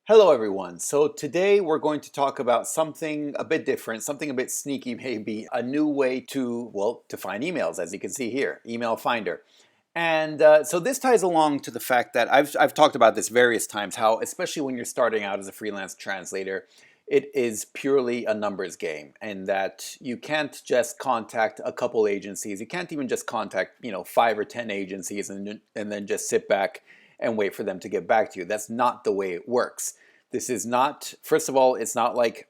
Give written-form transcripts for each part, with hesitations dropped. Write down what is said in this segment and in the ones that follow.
Hello everyone. So today we're going to talk about something a bit different, something a bit sneaky maybe, a new way to, well, to find emails, as you can see here, Email Finder. And so this ties along to the fact that I've talked about this various times, how especially when you're starting out as a freelance translator, it is purely a numbers game, and that you can't just contact a couple agencies. You can't even just contact, 5 or 10 agencies and then just sit back and wait for them to get back to you. That's not the way it works. This is not, first of all, it's not like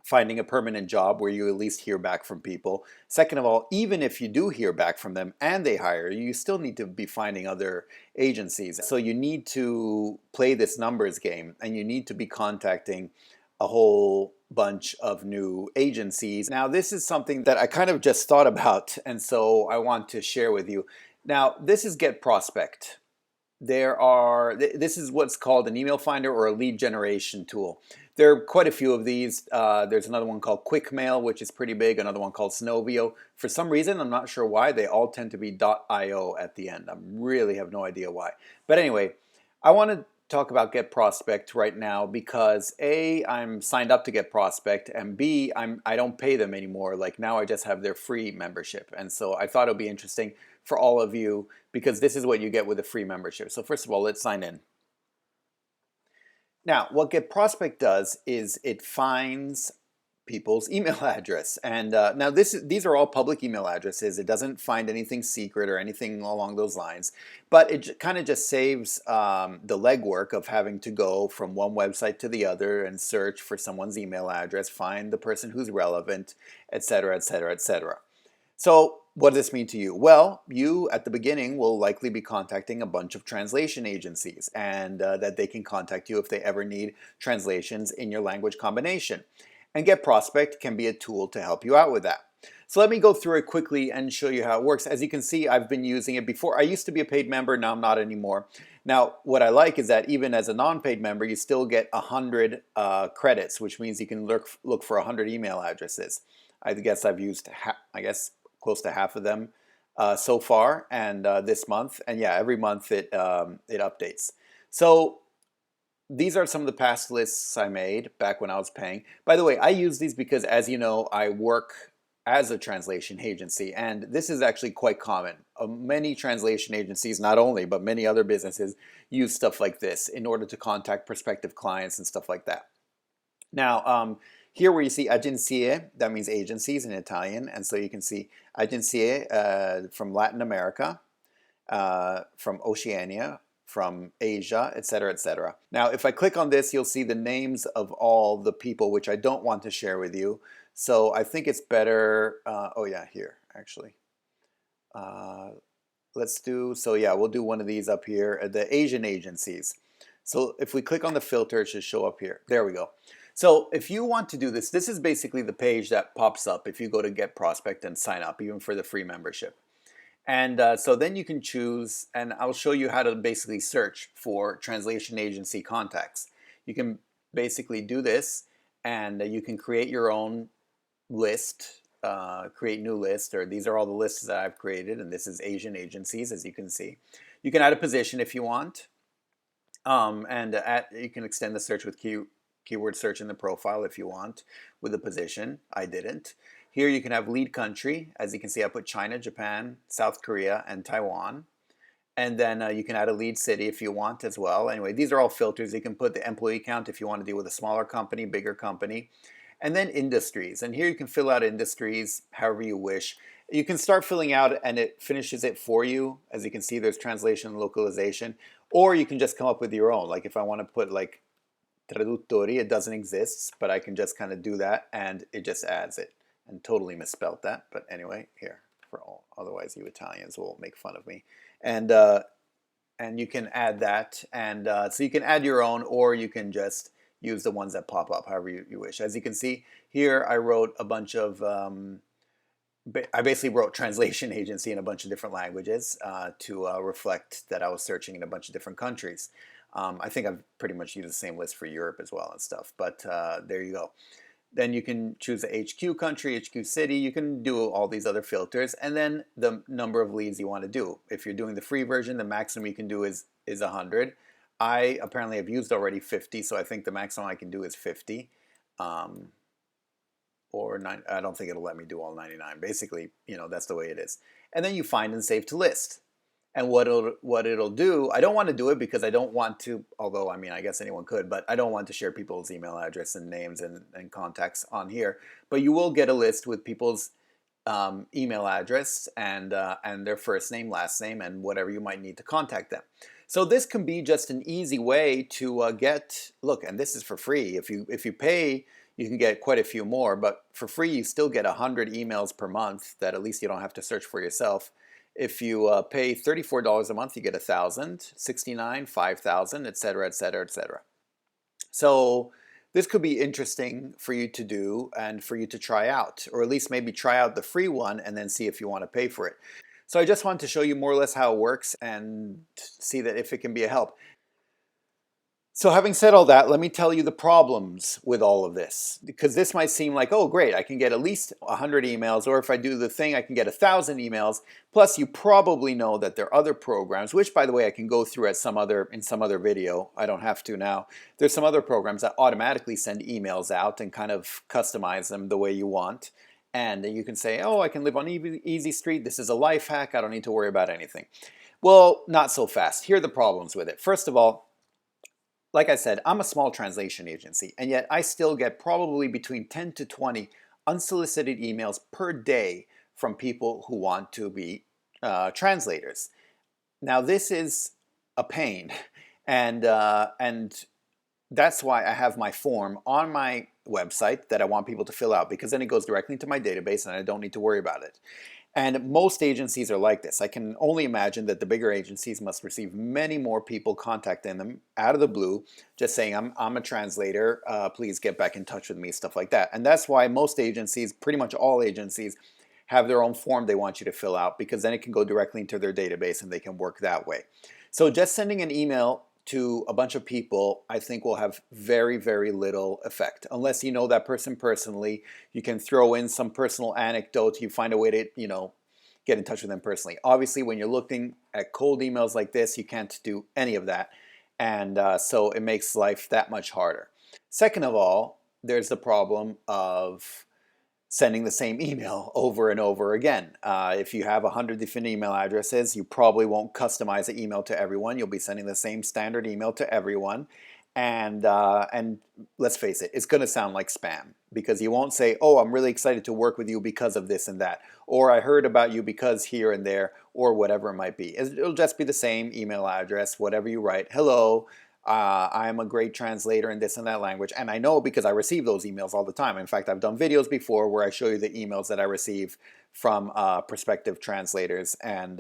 finding a permanent job where you at least hear back from people. Second of all, even if you do hear back from them and they hire you, you still need to be finding other agencies. So you need to play this numbers game, and you need to be contacting a whole bunch of new agencies. Now, this is something that I kind of just thought about, and so I want to share with you. Now, this is Get Prospect. This is what's called an email finder or a lead generation tool. There are quite a few of these. There's another one called QuickMail, which is pretty big, another one called Synovio. For some reason, I'm not sure why, they all tend to be .io at the end. I really have no idea why. But anyway, I want to talk about Get Prospect right now because A, I'm signed up to Get Prospect, and B, I don't pay them anymore. Like now I just have their free membership. And so I thought it would be interesting for all of you because this is what you get with a free membership. So first of all, let's sign in. Now, what Get Prospect does is it finds people's email address. And now these are all public email addresses. It doesn't find anything secret or anything along those lines, but it kind of just saves the legwork of having to go from one website to the other and search for someone's email address, find the person who's relevant, etc., etc., etc. So what does this mean to you? Well, you at the beginning will likely be contacting a bunch of translation agencies, and that they can contact you if they ever need translations in your language combination. And Get Prospect can be a tool to help you out with that. So let me go through it quickly and show you how it works. As you can see, I've been using it before. I used to be a paid member, now I'm not anymore. Now, what I like is that even as a non-paid member, you still get 100 credits, which means you can look for 100 email addresses. I guess I've used, close to half of them so far, and this month. And yeah, every month it updates. So these are some of the past lists I made back when I was paying. By the way, I use these because, as you know, I work as a translation agency, and this is actually quite common. Many translation agencies, not only, but many other businesses use stuff like this in order to contact prospective clients and stuff like that. Now, here where you see agenzie, that means agencies in Italian, and so you can see agenzie from Latin America, from Oceania, from Asia, etc., etc. Now, if I click on this, you'll see the names of all the people, which I don't want to share with you. So I think it's better, oh yeah, here, actually. We'll do one of these up here, the Asian agencies. So if we click on the filter, it should show up here. There we go. So if you want to do this, this is basically the page that pops up if you go to Get Prospect and sign up, even for the free membership. And so then you can choose, and I'll show you how to basically search for translation agency contacts. You can basically do this, and you can create your own list, create new list, or these are all the lists that I've created, and this is Asian agencies, as you can see. You can add a position if you want, you can extend the search with keyword search in the profile if you want with a position. I didn't. Here you can have lead country. As you can see, I put China, Japan, South Korea, and Taiwan. And then you can add a lead city if you want as well. Anyway, these are all filters. You can put the employee count if you want to deal with a smaller company, bigger company. And then industries. And here you can fill out industries however you wish. You can start filling out and it finishes it for you. As you can see, there's translation and localization. Or you can just come up with your own. Like if I want to put like traduttori, it doesn't exist, but I can just kind of do that and it just adds it. And totally misspelled that, but anyway, here for all. Otherwise, you Italians will make fun of me. And you can add that, and so you can add your own, or you can just use the ones that pop up, however you wish. As you can see here, I wrote a bunch of. I basically wrote translation agency in a bunch of different languages to reflect that I was searching in a bunch of different countries. I think I've pretty much used the same list for Europe as well and stuff, but there you go. Then you can choose the HQ country, HQ city. You can do all these other filters, and then the number of leads you want to do. If you're doing the free version, the maximum you can do is 100. I apparently have used already 50, so I think the maximum I can do is 50. Um, or nine, I don't think it'll let me do all 99. Basically, that's the way it is. And then you find and save to list. And what it'll do, I don't want to do it because I don't want to, although I mean I guess anyone could, but I don't want to share people's email address and names and contacts on here. But you will get a list with people's email address and their first name, last name, and whatever you might need to contact them. So this can be just an easy way to look, and this is for free. If you pay, you can get quite a few more, but for free you still get 100 emails per month that at least you don't have to search for yourself. If you pay $34 a month, you get 1,000, 69, 5,000, etc., etc., etc. So this could be interesting for you to do and for you to try out, or at least maybe try out the free one and then see if you want to pay for it. So I just wanted to show you more or less how it works and see that if it can be a help. So having said all that, let me tell you the problems with all of this, because this might seem like, oh great, I can get at least 100 emails, or if I do the thing, I can get 1,000 emails. Plus you probably know that there are other programs, which by the way, I can go through in some other video. I don't have to now. There's some other programs that automatically send emails out and kind of customize them the way you want. And you can say, oh, I can live on easy street. This is a life hack. I don't need to worry about anything. Well, not so fast. Here are the problems with it. First of all, like I said, I'm a small translation agency, and yet I still get probably between 10 to 20 unsolicited emails per day from people who want to be translators. Now, this is a pain, and that's why I have my form on my website that I want people to fill out, because then it goes directly into my database and I don't need to worry about it. And most agencies are like this. I can only imagine that the bigger agencies must receive many more people contacting them out of the blue, just saying, I'm a translator, please get back in touch with me, stuff like that. And that's why most agencies, pretty much all agencies, have their own form they want you to fill out, because then it can go directly into their database and they can work that way. So just sending an email to a bunch of people, I think will have very, very little effect. Unless you know that person personally, you can throw in some personal anecdote, you find a way to, get in touch with them personally. Obviously, when you're looking at cold emails like this, you can't do any of that. And so it makes life that much harder. Second of all, there's the problem of sending the same email over and over again. If you have 100 different email addresses, you probably won't customize the email to everyone. You'll be sending the same standard email to everyone. And let's face it, it's going to sound like spam, because you won't say, oh, I'm really excited to work with you because of this and that, or I heard about you because here and there, or whatever it might be. It'll just be the same email address, whatever you write. Hello, I am a great translator in this and that language. And I know because I receive those emails all the time. In fact, I've done videos before where I show you the emails that I receive from prospective translators. And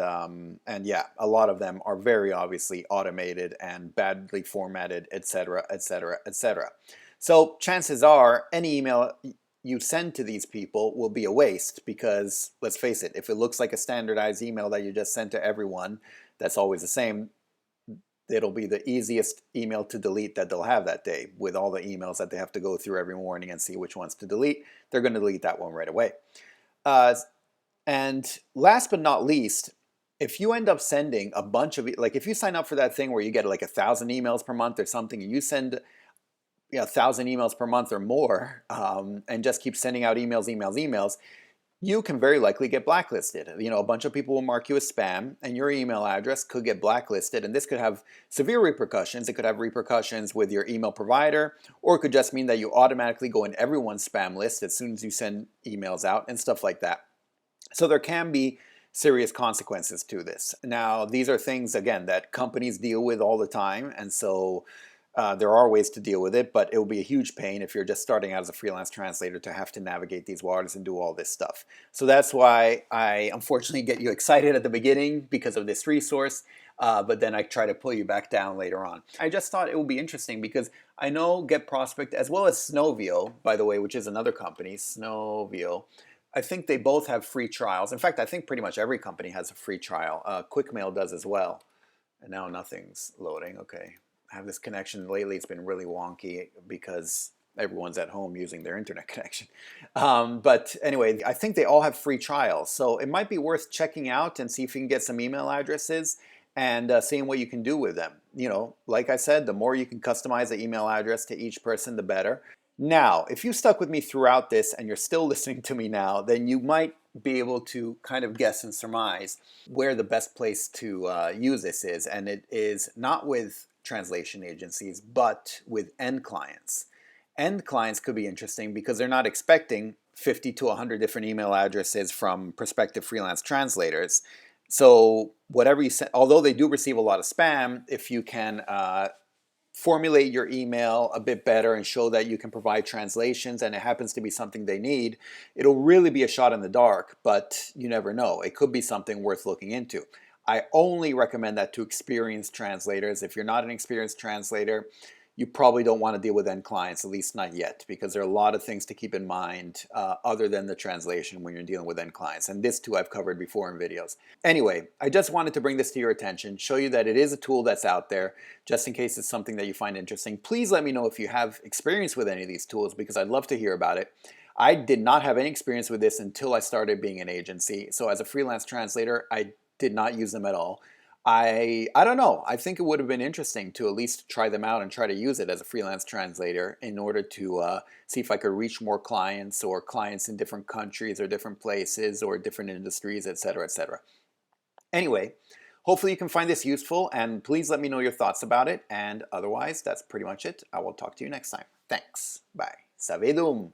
yeah, a lot of them are very obviously automated and badly formatted, etc., etc., etc. So chances are any email you send to these people will be a waste, because let's face it, if it looks like a standardized email that you just sent to everyone that's always the same, it'll be the easiest email to delete that they'll have that day. With all the emails that they have to go through every morning and see which ones to delete, they're going to delete that one right away. And last but not least, if you end up sending a bunch of, like if you sign up for that thing where you get like 1,000 emails per month or something, and you send 1,000 emails per month or more, and just keep sending out emails, you can very likely get blacklisted. A bunch of people will mark you as spam, and your email address could get blacklisted, and this could have severe repercussions. It could have repercussions with your email provider, or it could just mean that you automatically go in everyone's spam list as soon as you send emails out and stuff like that. So there can be serious consequences to this. Now, these are things, again, that companies deal with all the time, and so there are ways to deal with it, but it will be a huge pain if you're just starting out as a freelance translator to have to navigate these waters and do all this stuff. So that's why I unfortunately get you excited at the beginning because of this resource, but then I try to pull you back down later on. I just thought it would be interesting because I know GetProspect as well as Snovio, by the way, which is another company, Snovio, I think they both have free trials. In fact, I think pretty much every company has a free trial. QuickMail does as well. And now nothing's loading. Okay. I have this connection lately. It's been really wonky because everyone's at home using their internet connection. But anyway, I think they all have free trials. So it might be worth checking out and see if you can get some email addresses and seeing what you can do with them. You know, like I said, the more you can customize the email address to each person, the better. Now, if you stuck with me throughout this and you're still listening to me now, then you might be able to kind of guess and surmise where the best place to use this is. And it is not with translation agencies, but with end clients. End clients could be interesting because they're not expecting 50 to 100 different email addresses from prospective freelance translators. So whatever you send, although they do receive a lot of spam, if you can formulate your email a bit better and show that you can provide translations and it happens to be something they need, it'll really be a shot in the dark, but you never know. It could be something worth looking into. I only recommend that to experienced translators. If you're not an experienced translator, you probably don't want to deal with end clients, at least not yet, because there are a lot of things to keep in mind other than the translation when you're dealing with end clients. And this too I've covered before in videos. Anyway, I just wanted to bring this to your attention, show you that it is a tool that's out there, just in case it's something that you find interesting. Please let me know if you have experience with any of these tools, because I'd love to hear about it. I did not have any experience with this until I started being an agency. So as a freelance translator, I did not use them at all. I don't know. I think it would have been interesting to at least try them out and try to use it as a freelance translator in order to see if I could reach more clients or clients in different countries or different places or different industries, etc., etc. Anyway, hopefully you can find this useful, and please let me know your thoughts about it. And otherwise, that's pretty much it. I will talk to you next time. Thanks. Bye. Savedum.